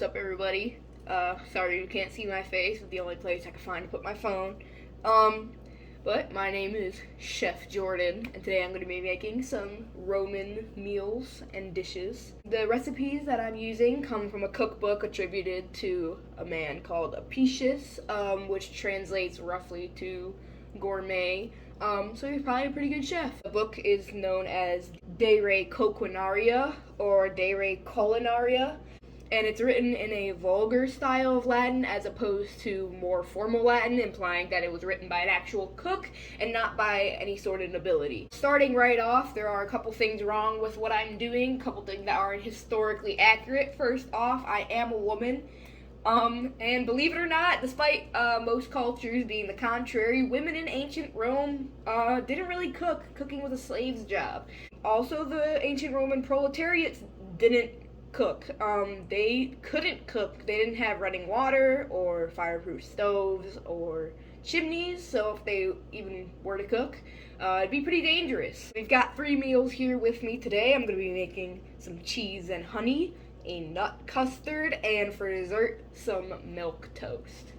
What's up, everybody? Sorry you can't see my face. It's the only place I can find to put my phone. But my name is Chef Jordan, and today I'm going to be making some Roman meals and dishes. The recipes that I'm using come from a cookbook attributed to a man called Apicius, which translates roughly to gourmet. So he's probably a pretty good chef. The book is known as De Re Coquinaria or De Re Culinaria, and it's written in a vulgar style of Latin as opposed to more formal Latin, implying that it was written by an actual cook and not by any sort of nobility. Starting right off, there are a couple things wrong with what I'm doing, a couple things that aren't historically accurate. First off, I am a woman. And believe it or not, despite most cultures being the contrary, women in ancient Rome didn't really cook. Cooking was a slave's job. Also, the ancient Roman proletariats didn't cook. They couldn't cook. They didn't have running water or fireproof stoves or chimneys, so if they even were to cook, it'd be pretty dangerous. We've got 3 meals here with me today. I'm going to be making some cheese and honey, a nut custard, and for dessert, some milk toast.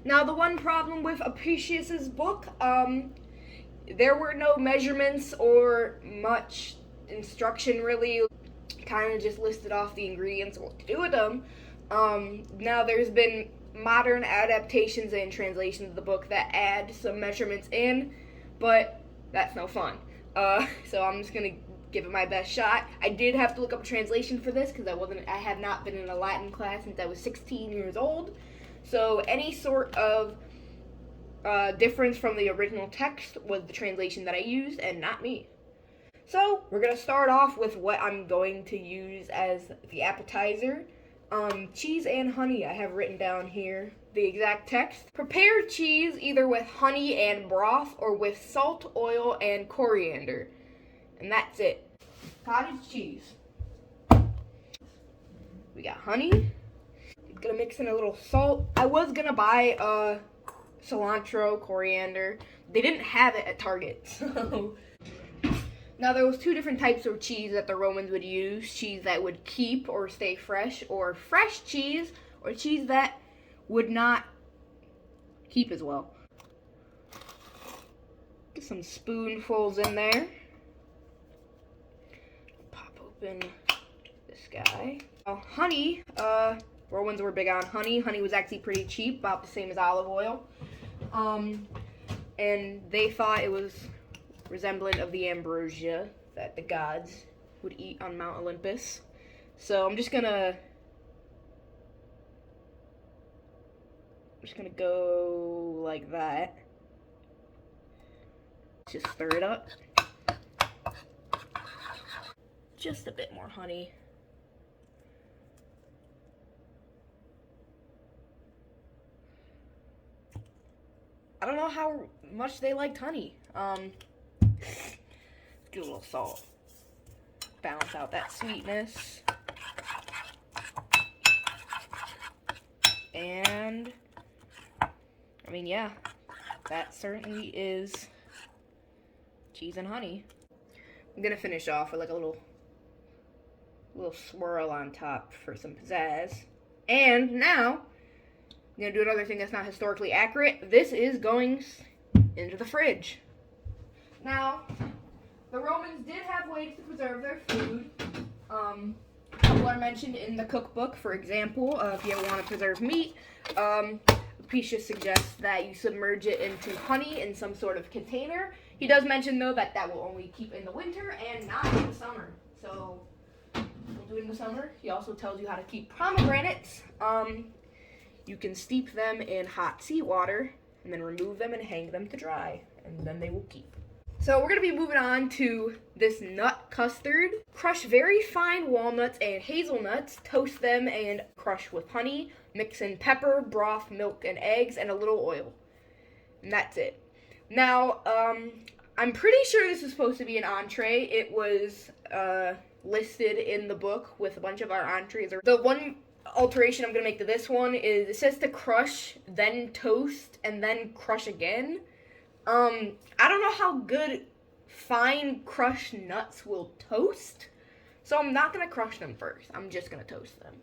Now, the one problem with Apicius's book, there were no measurements or much instruction really. Kind of just listed off the ingredients and what to do with them. Now there's been modern adaptations and translations of the book that add some measurements in, but that's no fun. So I'm just gonna give it my best shot. I did have to look up a translation for this because I have not been in a Latin class since I was 16 years old. So any sort of difference from the original text was the translation that I used and not me. So, we're going to start off with what I'm going to use as the appetizer. Cheese and honey, I have written down here the exact text. Prepare cheese either with honey and broth or with salt, oil, and coriander. And that's it. Cottage cheese. We got honey. Gonna mix in a little salt. I was gonna buy cilantro, coriander. They didn't have it at Target, so... Now, there was 2 different types of cheese that the Romans would use. Cheese that would keep or stay fresh, or fresh cheese, or cheese that would not keep as well. Get some spoonfuls in there. Pop open this guy. Honey, Romans were big on honey. Honey was actually pretty cheap, about the same as olive oil. And they thought it was resemblant of the ambrosia that the gods would eat on Mount Olympus. So I'm just gonna go like that. Just stir it up. Just a bit more honey. I don't know how much they liked honey. Do a little salt. Balance out that sweetness. And, I mean, yeah, that certainly is cheese and honey. I'm gonna finish off with like a little swirl on top for some pizzazz. And now, I'm gonna do another thing that's not historically accurate. This is going into the fridge. Now, the Romans did have ways to preserve their food. A couple are mentioned in the cookbook. For example, if you want to preserve meat, Apicius suggests that you submerge it into honey in some sort of container. He does mention, though, that will only keep in the winter and not in the summer. So, we'll do it in the summer. He also tells you how to keep pomegranates. You can steep them in hot seawater and then remove them and hang them to dry, and then they will keep. So we're going to be moving on to this nut custard. Crush very fine walnuts and hazelnuts, toast them and crush with honey, mix in pepper, broth, milk, and eggs, and a little oil. And that's it. Now, I'm pretty sure this is supposed to be an entree. It was listed in the book with a bunch of our entrees. The one alteration I'm going to make to this one is it says to crush, then toast, and then crush again. I don't know how good fine crushed nuts will toast, so I'm not going to crush them first. I'm just going to toast them.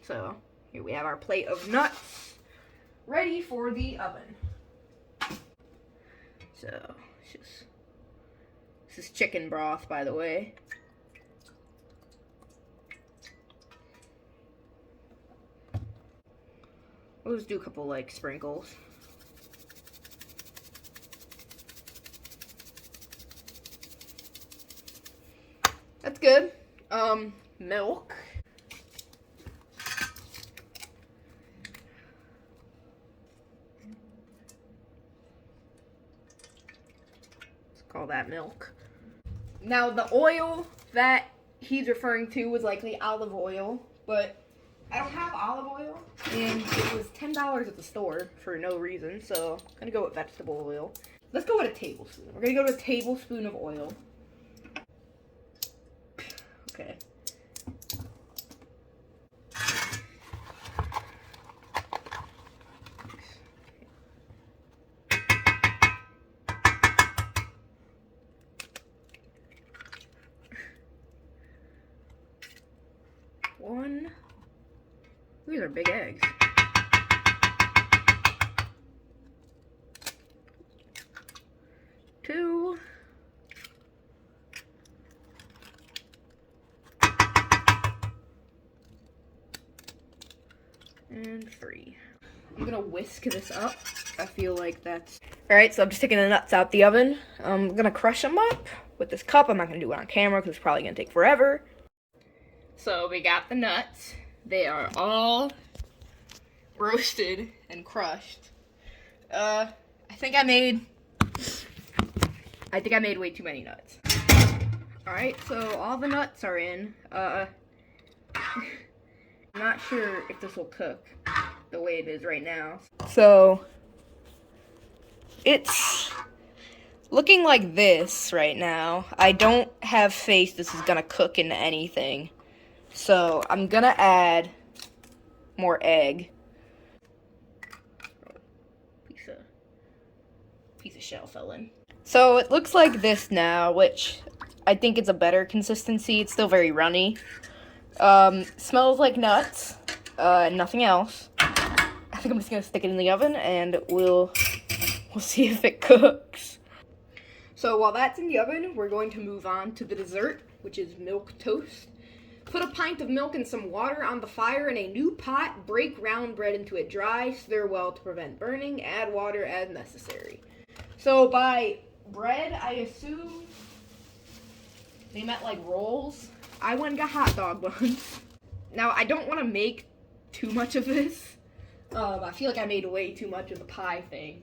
So here we have our plate of nuts ready for the oven. So this is chicken broth, by the way. We'll just do a couple like sprinkles. That's good. Milk. Let's call that milk. Now the oil that he's referring to was likely olive oil, but I don't have olive oil, and it was $10 at the store for no reason, so I'm gonna go with vegetable oil. Let's go with a tablespoon. We're gonna go with a tablespoon of oil. Okay. One. These are big eggs. Two. And three. I'm gonna whisk this up. I feel like that's... Alright, so I'm just taking the nuts out the oven. I'm gonna crush them up with this cup. I'm not gonna do it on camera because it's probably gonna take forever. So we got the nuts. They are all roasted and crushed. I think I made way too many nuts. Alright, so all the nuts are in. I'm not sure if this will cook the way it is right now. So it's looking like this right now. I don't have faith this is gonna cook into anything. So I'm gonna add more egg. Piece of shell fell in. So it looks like this now, which I think it's a better consistency. It's still very runny. Smells like nuts, nothing else. I think I'm just gonna stick it in the oven and we'll see if it cooks. So while that's in the oven, we're going to move on to the dessert, which is milk toast. Put a pint of milk and some water on the fire in a new pot. Break round bread into it dry. Stir well to prevent burning. Add water as necessary. So by bread, I assume they meant like rolls. I went and got hot dog buns. Now, I don't want to make too much of this. I feel like I made way too much of the pie thing.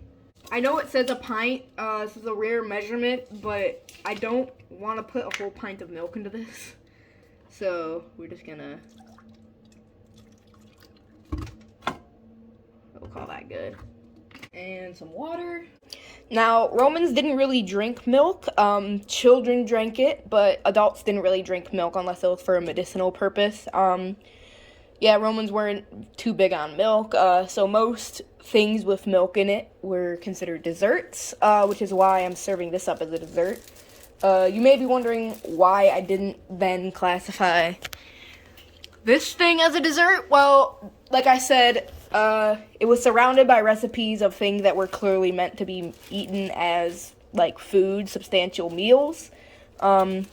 I know it says a pint. This is a rare measurement, but I don't want to put a whole pint of milk into this. So we're just gonna, we'll call that good. And some water. Now, Romans didn't really drink milk. Children drank it, but adults didn't really drink milk unless it was for a medicinal purpose. Yeah, Romans weren't too big on milk, so most things with milk in it were considered desserts, which is why I'm serving this up as a dessert. You may be wondering why I didn't then classify this thing as a dessert. Well, like I said, it was surrounded by recipes of things that were clearly meant to be eaten as, like, food, substantial meals, and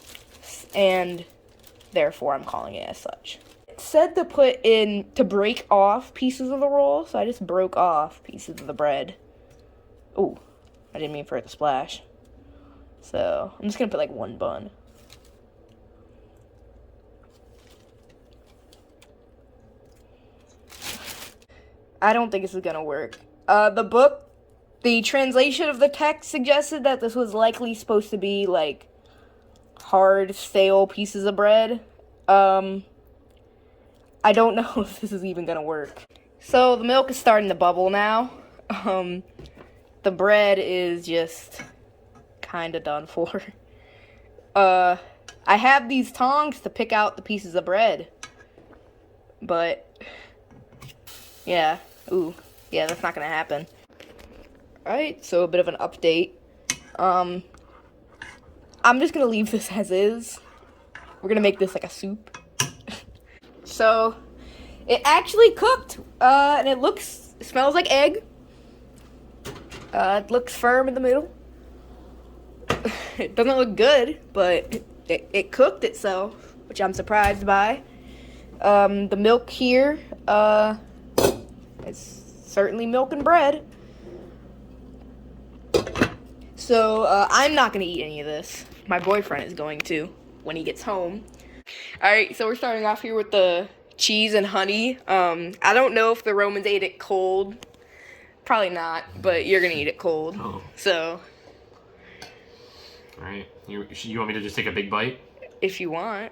therefore I'm calling it as such. It said to break off pieces of the roll, so I just broke off pieces of the bread. Ooh, I didn't mean for it to splash. So, I'm just gonna put like one bun. I don't think this is gonna work. The translation of the text suggested that this was likely supposed to be like hard, stale pieces of bread. I don't know if this is even gonna work. So, the milk is starting to bubble now. The bread is just kind of done for. I have these tongs to pick out the pieces of bread, but yeah, that's not gonna happen. Alright, so a bit of an update. I'm just gonna leave this as is. We're gonna make this like a soup. So It actually cooked, and it smells like egg. It looks firm in the middle. It doesn't look good, but it cooked itself, which I'm surprised by. The milk here, it's certainly milk and bread. So, I'm not gonna eat any of this. My boyfriend is going to when he gets home. Alright, so we're starting off here with the cheese and honey. I don't know if the Romans ate it cold. Probably not, but you're gonna eat it cold. Oh. So. Alright, you want me to just take a big bite? If you want.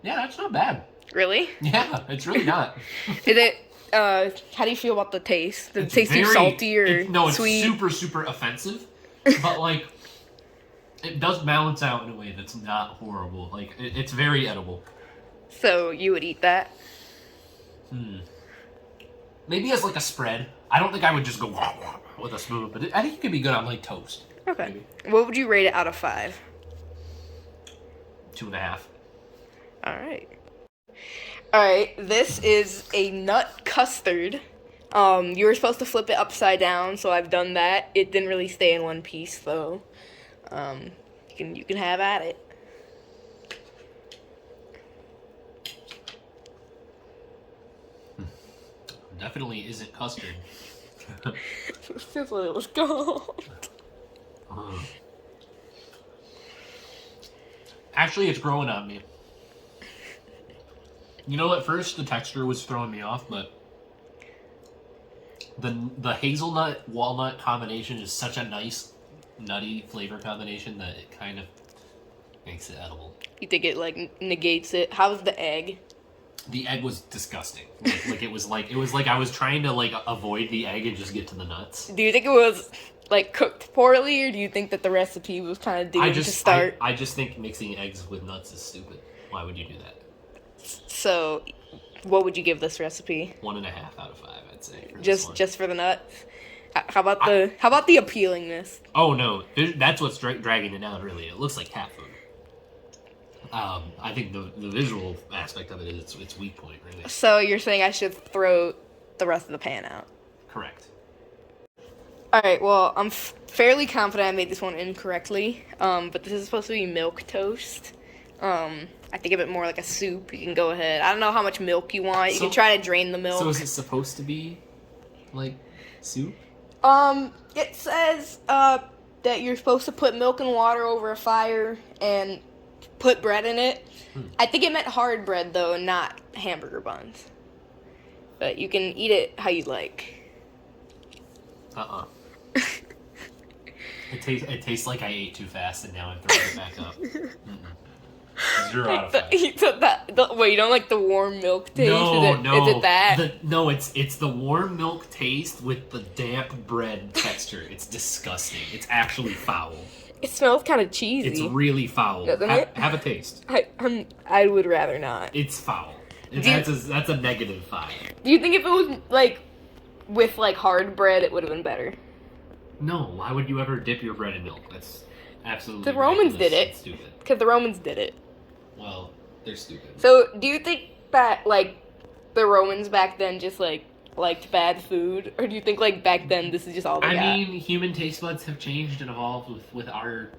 Yeah, that's not bad. Really? Yeah, it's really not. Is it, how do you feel about the taste? Does it taste too salty or sweet? It's super, super offensive, but, like, it does balance out in a way that's not horrible. Like, it's very edible. So, you would eat that? Maybe as, like, a spread. I don't think I would just go with a spoon, but I think it could be good on, like, toast. Okay. Maybe. What would you rate it out of 5? 2.5. Alright, this is a nut custard. You were supposed to flip it upside down, so I've done that. It didn't really stay in one piece, though. You can have at it. Definitely isn't custard. This is what it was called. Actually, it's growing on me. You know, at first the texture was throwing me off, but the hazelnut walnut combination is such a nice nutty flavor combination that it kind of makes it edible. You think it like negates it? How's the egg? The egg was disgusting. It was like I was trying to like avoid the egg and just get to the nuts. Do you think it was like cooked poorly, or do you think that the recipe was kind of doomed to start? I just think mixing eggs with nuts is stupid. Why would you do that? So, what would you give this recipe? 1.5 out of 5, I'd say. Just for the nuts. How about the appealingness? Oh no, that's what's dragging it down. Really, it looks like cat food. I think the visual aspect of it is its weak point, really. So you're saying I should throw the rest of the pan out? Correct. Alright, well, I'm fairly confident I made this one incorrectly, but this is supposed to be milk toast. I think of it more like a soup. You can go ahead. I don't know how much milk you want. You can try to drain the milk. So is it supposed to be, like, soup? It says, that you're supposed to put milk and water over a fire and put bread in it. I think it meant hard bread, though, and not hamburger buns. But you can eat it how you like. It tastes like I ate too fast and now I'm throwing it back up. 0 out of 5. Wait, you don't like the warm milk taste? No, Is it that? No, it's the warm milk taste with the damp bread texture. It's disgusting. It's actually foul. It smells kind of cheesy. It's really foul. Doesn't it? Have a taste. I would rather not. It's foul. That's a negative 5. Do you think if it was, like, with, like, hard bread, it would have been better? No, why would you ever dip your bread in milk? That's absolutely The Romans did it. Stupid. Because the Romans did it. Well, they're stupid. So, do you think that, like, the Romans back then just, like, liked bad food? Or do you think, like, back then this is just all they got? I mean, human taste buds have changed and evolved with our,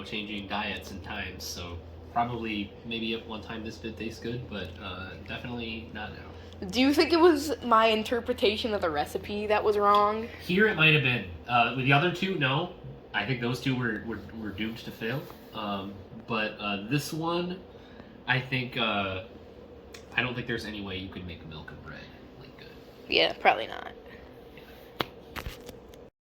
changing diets and times, so probably, maybe at one time this did taste good, but definitely not now. Do you think it was my interpretation of the recipe that was wrong? Here it might have been. With the other two, no. I think those two were doomed to fail. But this one, I think, I don't think there's any way you could make milk and bread, like, good. Yeah, probably not.